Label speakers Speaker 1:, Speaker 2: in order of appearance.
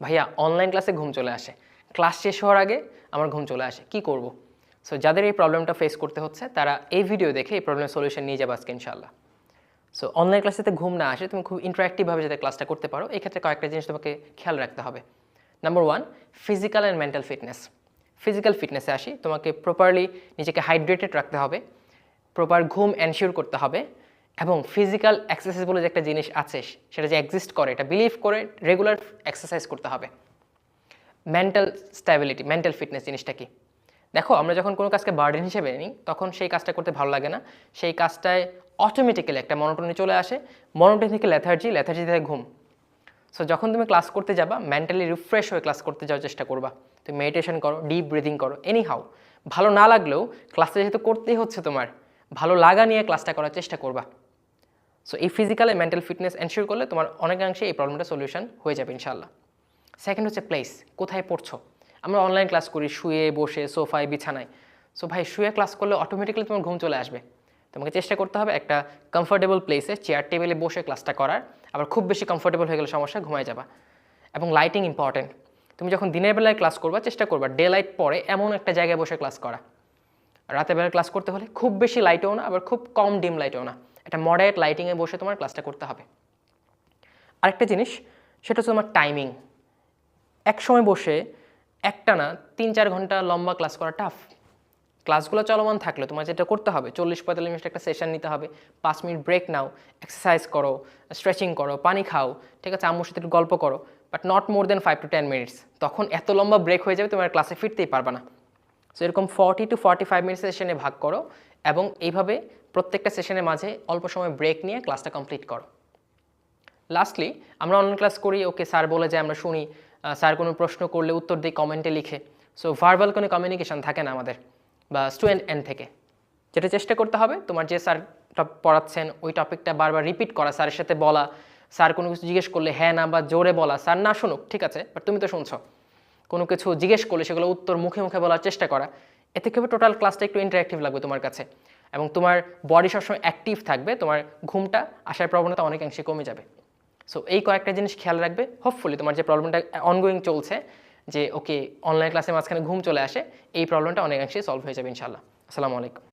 Speaker 1: ভাইয়া অনলাইন ক্লাসে ঘুম চলে আসে, ক্লাস শেষ হওয়ার আগে আমার ঘুম চলে আসে, কি করব? সো যাদের এই প্রবলেমটা ফেস করতে হচ্ছে তারা এই ভিডিও দেখে এই প্রবলেমের সলিউশন নিয়ে যাবে আজকে ইনশাআল্লাহ। সো অনলাইন ক্লাসেতে ঘুম না আসে তুমি খুব ইন্টারঅ্যাক্টিভভাবে যাতে ক্লাসটা করতে পারো, এই ক্ষেত্রে কয়েকটা জিনিস তোমাকে খেয়াল রাখতে হবে। Number 1, physical and mental fitness. Physical ফিটনেসে আসি, তোমাকে প্রপারলি নিজেকে হাইড্রেটেড রাখতে হবে, প্রপার ঘুম এনশিওর করতে হবে, এবং ফিজিক্যাল এক্সারসাইজ বলে যে একটা জিনিস আছে সেটা যে এক্সিস্ট করে এটা বিলিভ করে রেগুলার এক্সারসাইজ করতে হবে। মেন্টাল স্ট্যাবিলিটি, মেন্টাল ফিটনেস জিনিসটা কি? দেখো, আমরা যখন কোনো কাজকে বার্ডেন হিসেবে নিই তখন সেই কাজটা করতে ভালো লাগে না, সেই কাজটায় অটোমেটিক্যালি একটা মনোটোনি চলে আসে, মনোটোনি থেকে লেথার্জি, লেথার্জি থেকে ঘুম। সো যখন তুমি ক্লাস করতে যাবা মেন্টালি রিফ্রেশ হয়ে ক্লাস করতে যাওয়ার চেষ্টা করবা, তুমি মেডিটেশন করো, ডিপ ব্রিদিং করো, এনি হাউ ভালো না লাগলেও ক্লাসটা যেহেতু করতেই হচ্ছে তোমার, ভালো লাগা নিয়ে ক্লাসটা করার চেষ্টা করবা। সো এই ফিজিক্যাল এবং মেন্টাল ফিটনেস এনশিওর করলে তোমার অনেকাংশে এই প্রবলেমটা সলিউশন হয়ে যাবে ইনশাআল্লাহ। সেকেন্ড হচ্ছে প্লেস, কোথায় পড়ছো? আমরা অনলাইন ক্লাস করি শুয়ে বসে সোফায় বিছানায়। সো ভাই শুয়ে ক্লাস করলে অটোমেটিক্যালি তোমার ঘুম চলে আসবে, তোমাকে চেষ্টা করতে হবে একটা কমফোর্টেবল প্লেসে চেয়ার টেবিলে বসে ক্লাসটা করার। আবার খুব বেশি কমফোর্টেবল হয়ে গেলে সমস্যা, ঘুমায় যাবা। এবং লাইটিং ইম্পর্টেন্ট, তুমি যখন দিনের বেলায় ক্লাস করবা চেষ্টা করবা ডে লাইট পরে এমন একটা জায়গায় বসে ক্লাস করা। রাতের বেলায় ক্লাস করতে হলে খুব বেশি লাইটও না, আবার খুব কম ডিম লাইটও না, একটা মডারেট লাইটিংয়ে বসে তোমার ক্লাসটা করতে হবে। আরেকটা জিনিস সেটা হচ্ছে তোমার টাইমিং। এক সময় বসে একটানা 3-4 ঘন্টা লম্বা ক্লাস করা টাফ। ক্লাসগুলো চলমান থাকলে তোমার যেটা করতে হবে 40-45 মিনিট একটা সেশন নিতে হবে, 5 মিনিট ব্রেক নাও, এক্সারসাইজ করো, স্ট্রেচিং করো, পানি খাও, ঠিক আছে, আম্মুর সাথে একটু গল্প করো, but not more than 5 to 10 minutes. তখন এত লম্বা ব্রেক হয়ে যাবে তোমার ক্লাসে ফিরতেই পারবে না। সো এরকম 40 to 45 মিনিটস সেশনে ভাগ করো এবং এইভাবে প্রত্যেকটা সেশনের মাঝে অল্প সময় ব্রেক নিয়ে ক্লাসটা কমপ্লিট করো। লাস্টলি, আমরা অনলাইন ক্লাস করি, ওকে স্যার বলে যায় আমরা শুনি, স্যার কোনো প্রশ্ন করলে উত্তর দিই কমেন্টে লিখে। সো ভার্বাল কোনো কমিউনিকেশন থাকে না আমাদের বা স্টুডেন্ট এন্ড থেকে। যেটা চেষ্টা করতে হবে তোমার যে স্যার পড়াচ্ছেন ওই টপিকটা বারবার রিপিট করা, স্যারের সাথে বলা, স্যার কোনো কিছু জিজ্ঞেস করলে হ্যাঁ না বা জোরে বলা, স্যার না শুনুক ঠিক আছে, বাট তুমি তো শুনছো, কোনো কিছু জিজ্ঞেস করলে সেগুলো উত্তর মুখে মুখে বলার চেষ্টা করা। এতে কি হবে, টোটাল ক্লাসটা একটু ইন্টারেক্টিভ লাগবে তোমার কাছে এবং তোমার বডি সবসময় অ্যাক্টিভ থাকবে, তোমার ঘুমটা আসার প্রবণতা অনেকাংশে কমে যাবে। সো এই কয়েকটা জিনিস খেয়াল রাখবে, হোপফুলি তোমার যে প্রবলেমটা অনগোয়িং চলছে যে ওকে অনলাইন ক্লাসের মাঝখানে ঘুম চলে আসে, এই প্রবলেমটা অনেকাংশে সলভ হয়ে যাবে ইনশাআল্লাহ। আসসালামু আলাইকুম।